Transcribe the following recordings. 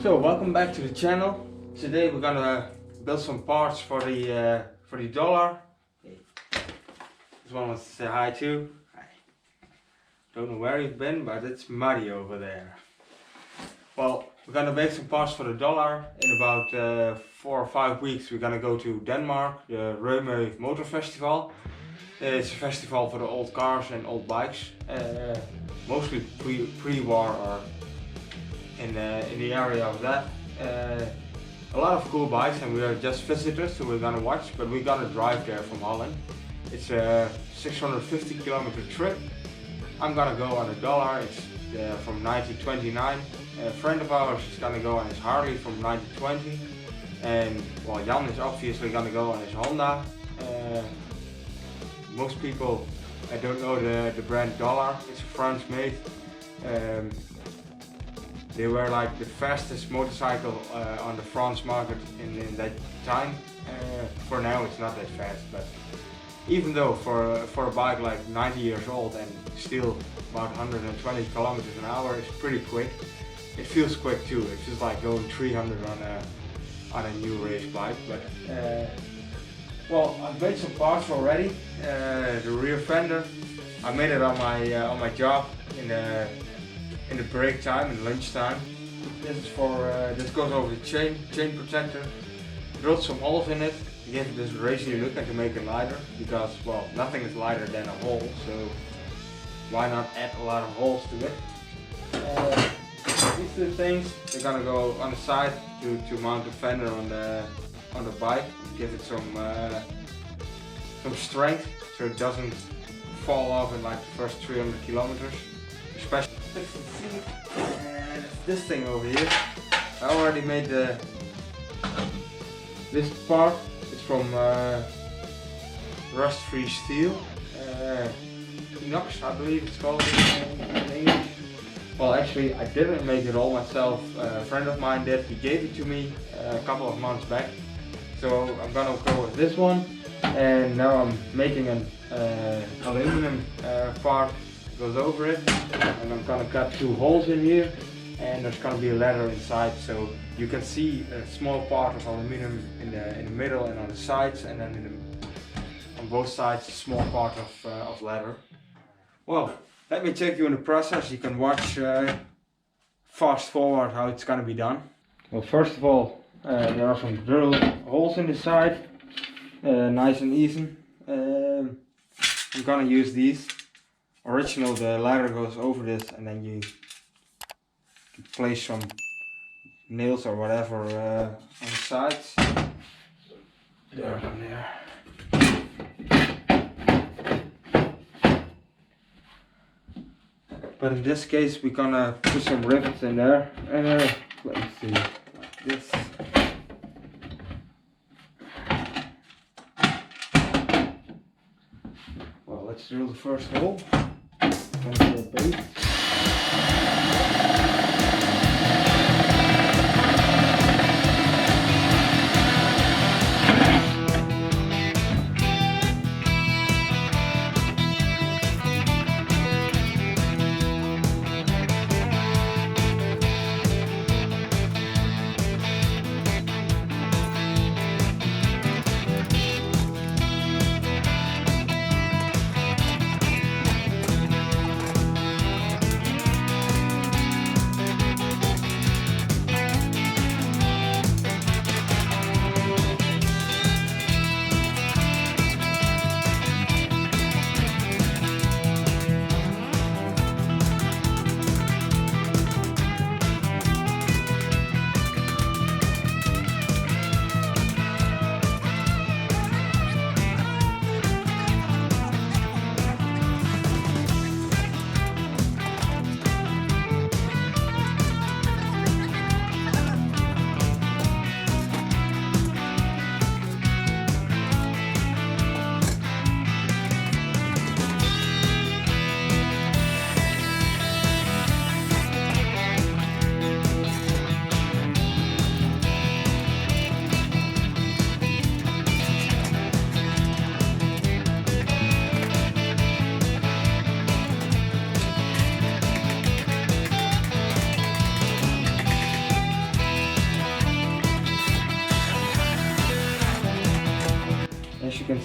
So welcome back to the channel. Today we're gonna build some parts for the dollar. This one wants to say hi too. Hi. Don't know where you've been, but it's muddy over there. Well, we're gonna make some parts for the dollar. In about 4 or 5 weeks we're gonna go to Denmark, the Rømø Motor Festival. It's a festival for the old cars and old bikes, mostly pre-war or in the area of that. A lot of cool bikes, and we are just visitors, so we're gonna watch, but we gotta drive there from Holland. It's a 650 kilometer trip. I'm gonna go on a dollar. It's from 1929. A friend of ours is gonna go on his Harley from 1920, and well, Jan is obviously gonna go on his Honda. Most people don't know the brand Dollar. It's a French made. They were like the fastest motorcycle on the France market in that time. For now it's not that fast, but even though for a bike like 90 years old and still about 120 kilometers an hour, it's pretty quick. It feels quick too. It feels like going 300 on a new race bike. But well, I've made some parts already. The rear fender, I made it on my job in the break time and lunch time. This is for this goes over the chain protector. Drilled some holes in it to give it this racy look and to make it lighter, because well, nothing is lighter than a hole, so why not add a lot of holes to it. These two things, they're gonna go on the side to mount the fender on the bike, give it some strength so it doesn't fall off in like the first 300 kilometers. Especially and this thing over here. I already made this part. It's from rust-free steel. Knuckle, I believe it's called in English. Well, actually, I didn't make it all myself. A friend of mine did. He gave it to me a couple of months back. So I'm gonna go with this one. And now I'm making an aluminum part. Goes over it, and I'm gonna cut 2 holes in here, and there's gonna be a ladder inside, so you can see a small part of aluminum in the middle and on the sides, and then on both sides a small part of ladder. Well, let me take you in the process. You can watch fast forward how it's gonna be done. Well, first of all, there are some drill holes in the side, nice and easy. I'm gonna use these. Original, the ladder goes over this, and then you can place some nails or whatever on the sides. There and there. But in this case, we're gonna put some rivets in there. Let me see, like this. Well, let's drill the first hole. A base.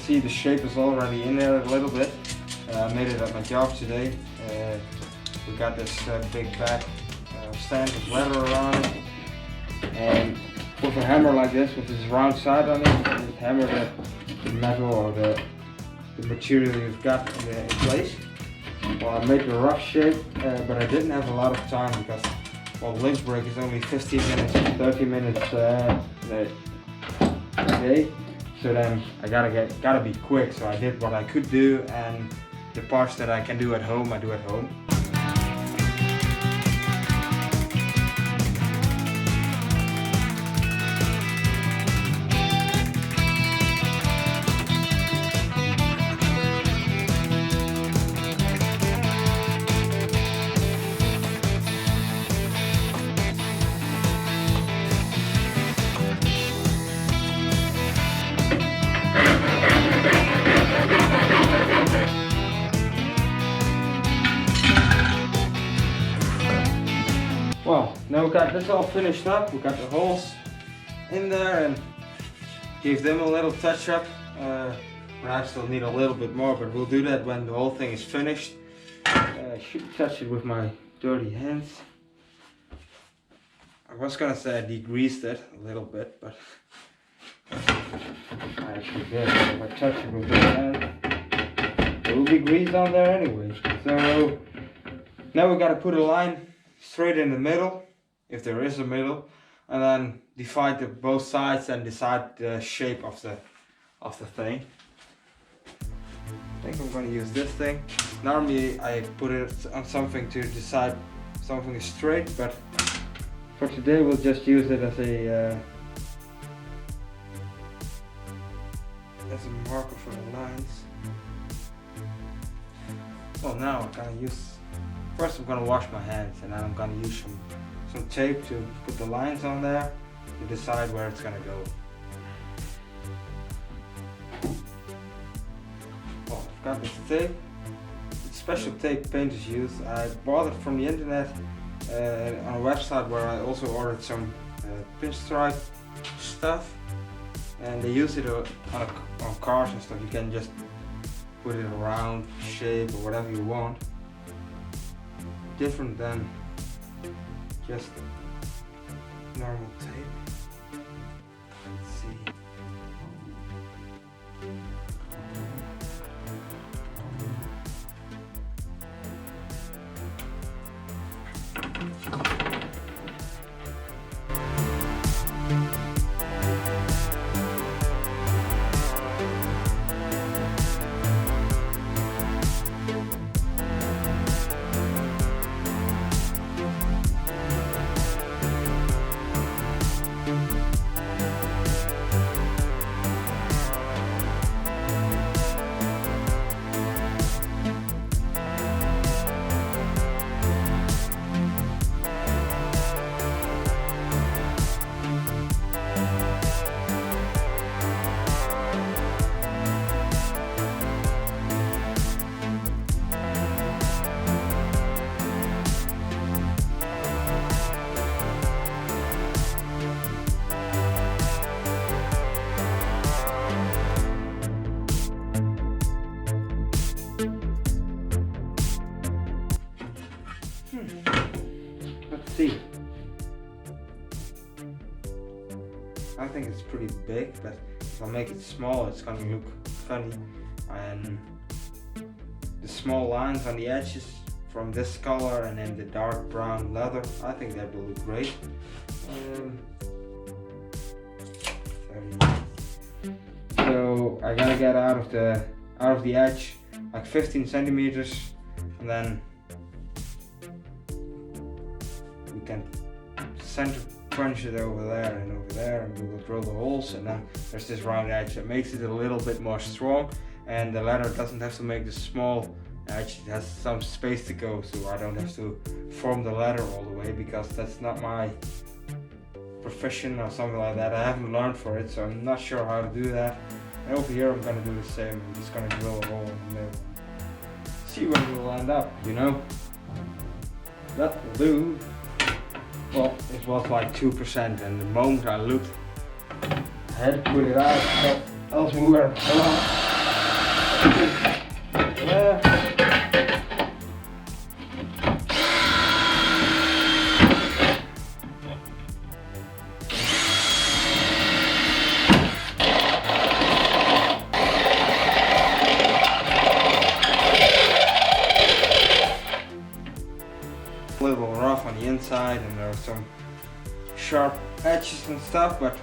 see the shape is already in there a little bit. I made it at my job today. We got this big back stand with leather around it, and with a hammer like this, with this round side on it, you just hammer the metal or the material you've got in place. Well, I made the rough shape, but I didn't have a lot of time because, well, lunch break is only 15 minutes, 30 minutes a day. So then I gotta be quick. So I did what I could do, and the parts that I can do at home, I do at home. Well, now we got this all finished up. We got the holes in there and gave them a little touch up. But I still need a little bit more, but we'll do that when the whole thing is finished. I should touch it with my dirty hands. I was gonna say I degreased it a little bit, but I actually did. If I touch it with my hand, it will be greased on there anyway. So now we gotta put a line straight in the middle, if there is a middle, and then divide both sides and decide the shape of the thing. I think I'm going to use this thing. Normally I put it on something to decide something is straight, but for today we'll just use it as a marker for the lines. Well, now I'm going to use. First I'm gonna wash my hands, and then I'm gonna use some tape to put the lines on there to decide where it's gonna go. Well, I've got this tape. It's special tape painters use. I bought it from the internet on a website where I also ordered some pinstripe stuff, and they use it on cars and stuff. You can just put it around, shape, or whatever you want. Different than just normal tape. Let's see. Let's see. I think it's pretty big, but if I make it small, it's gonna look funny. And the small lines on the edges from this color and then the dark brown leather, I think that will look great. So I gotta get out of the edge like 15 centimeters, and then we can center punch it over there, and we will drill the holes, and then there's this round edge that makes it a little bit more strong, and the leather doesn't have to make the small edge, it has some space to go, so I don't have to form the leather all the way, because that's not my profession or something like that. I haven't learned for it, so I'm not sure how to do that. And over here I'm gonna do the same. I'm just gonna drill a hole in the middle. See where we'll end up, you know? That will do. Well, it was like 2%, and the moment I looked, I had to put it out, else we were alone. There. A little rough on the inside, and there are some sharp edges and stuff, but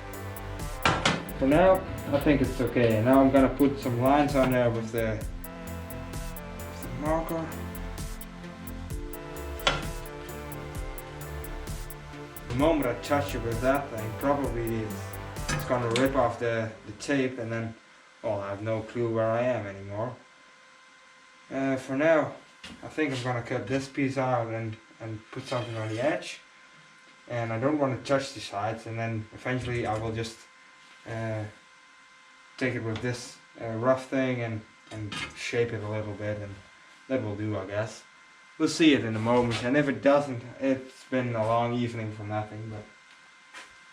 for now I think it's okay. And now I'm gonna put some lines on there with the marker. The moment I touch it with that thing, probably it's gonna rip off the tape, and then, well, I have no clue where I am anymore. For now, I think I'm gonna cut this piece out and put something on the edge. And I don't want to touch the sides, and then eventually I will just take it with this rough thing and shape it a little bit, and that will do, I guess. We'll see it in a moment, and if it doesn't, it's been a long evening for nothing, but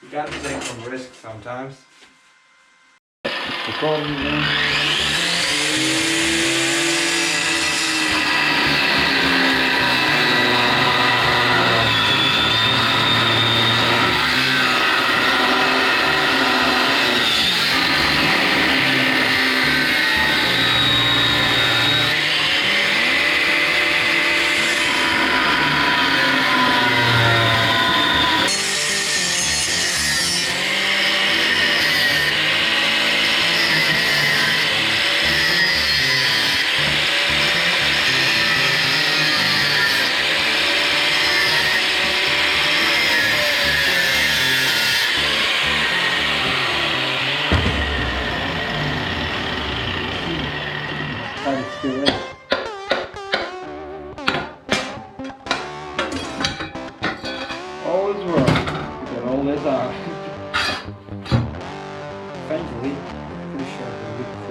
you gotta take some risks sometimes. Recording again. Always work to get all this out. Eventually, pretty sure it'll look cool.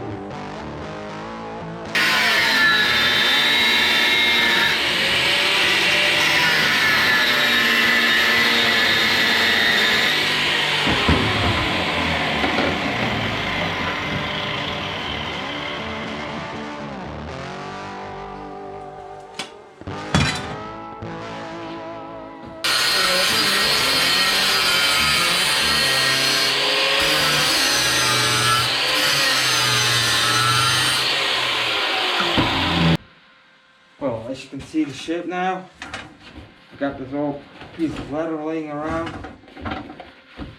Well, as you can see the shape now, I got this old piece of leather laying around.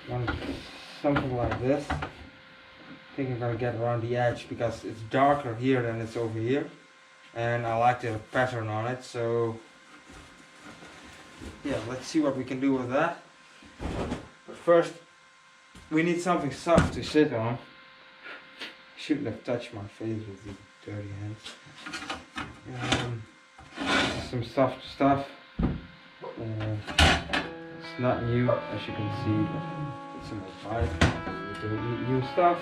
Want something like this. I think I'm gonna get around the edge because it's darker here than it's over here, and I like the pattern on it. So yeah, let's see what we can do with that. But first, we need something soft to sit on. Shouldn't have touched my face with these dirty hands. Some soft stuff. It's not new, as you can see, but it's in my bike. We don't need new stuff.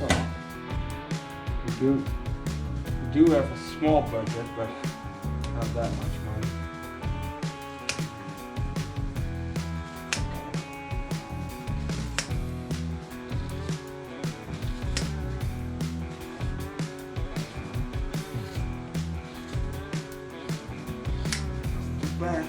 Well, we do have a small budget, but not that much money. Bad.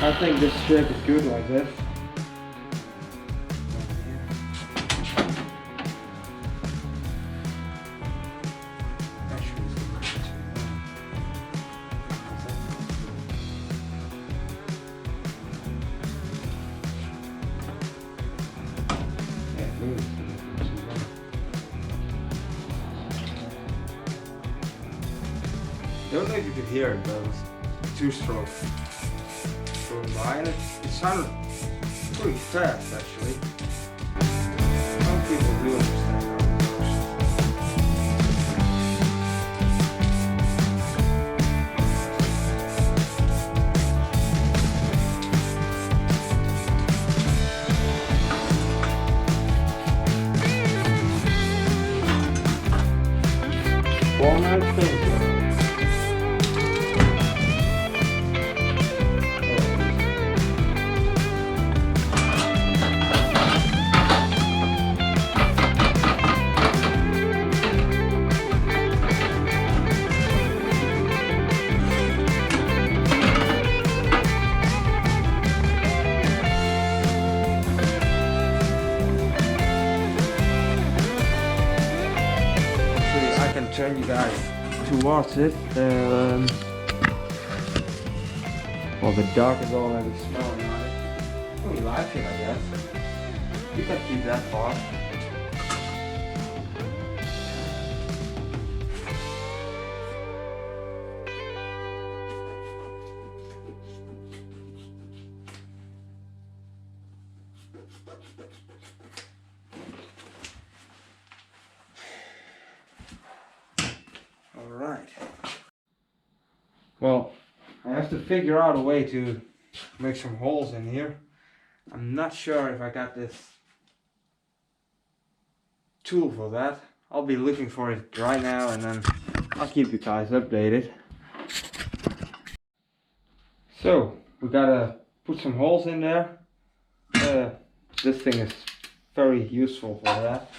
I think this strip is good like this. I don't know if you could hear it, but it was two-stroke going by, and it sounded pretty fast actually. Some people do understand how it works. Four nice things. I can turn you guys towards it. Well, the dark is already smelling on it. Oh, you like it, I guess. You can keep that part. Alright. Well, I have to figure out a way to make some holes in here. I'm not sure if I got this tool for that. I'll be looking for it right now and then I'll keep you guys updated. So, we gotta put some holes in there. This thing is very useful for that.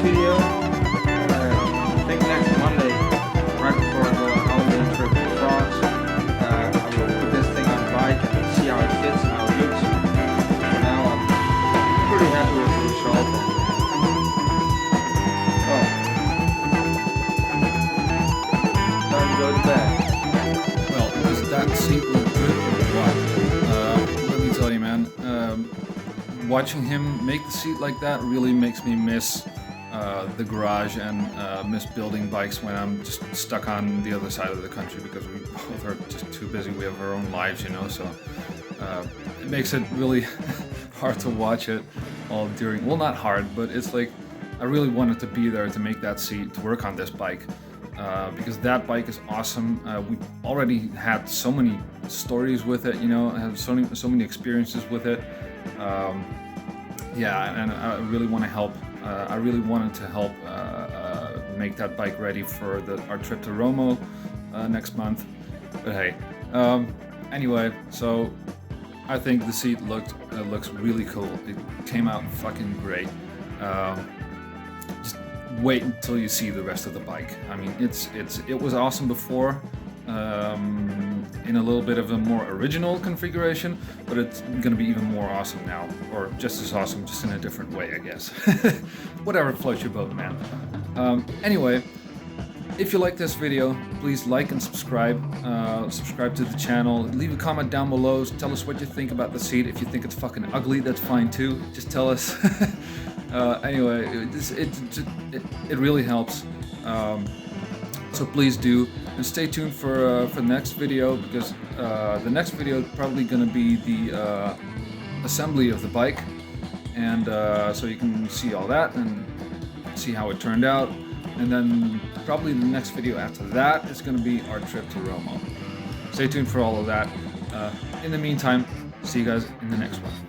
video. I think next Monday, right before I go on holiday trip to France, I will put this thing on the bike and see how it fits and how it looks. For now, I'm pretty happy with the result. Time to go to bed. Well, does that seat look good or what? Let me tell you, man. Watching him make the seat like that really makes me miss the garage and miss building bikes when I'm just stuck on the other side of the country because we both are just too busy. We have our own lives, you know, so it makes it really hard to watch it all during, well, not hard, but it's like I really wanted to be there to make that seat, to work on this bike. Because that bike is awesome. We already had so many stories with it, you know, I have so many experiences with it. Yeah, and I really want to help. I really wanted to help make that bike ready for our trip to Romo next month. But hey, anyway, so I think the seat looks really cool. It came out fucking great. Just wait until you see the rest of the bike. I mean, it was awesome before. In a little bit of a more original configuration, but it's gonna be even more awesome now, or just as awesome, just in a different way, I guess. Whatever floats your boat, man. Anyway, if you like this video, please like and subscribe. Subscribe to the channel. Leave a comment down below. Tell us what you think about the seat. If you think it's fucking ugly, that's fine too. Just tell us. Anyway, it really helps. So please do, and stay tuned for the next video, because the next video is probably going to be the assembly of the bike, and so you can see all that and see how it turned out, and then probably the next video after that is going to be our trip to Romo. Stay tuned for all of that. In the meantime, see you guys in the next one.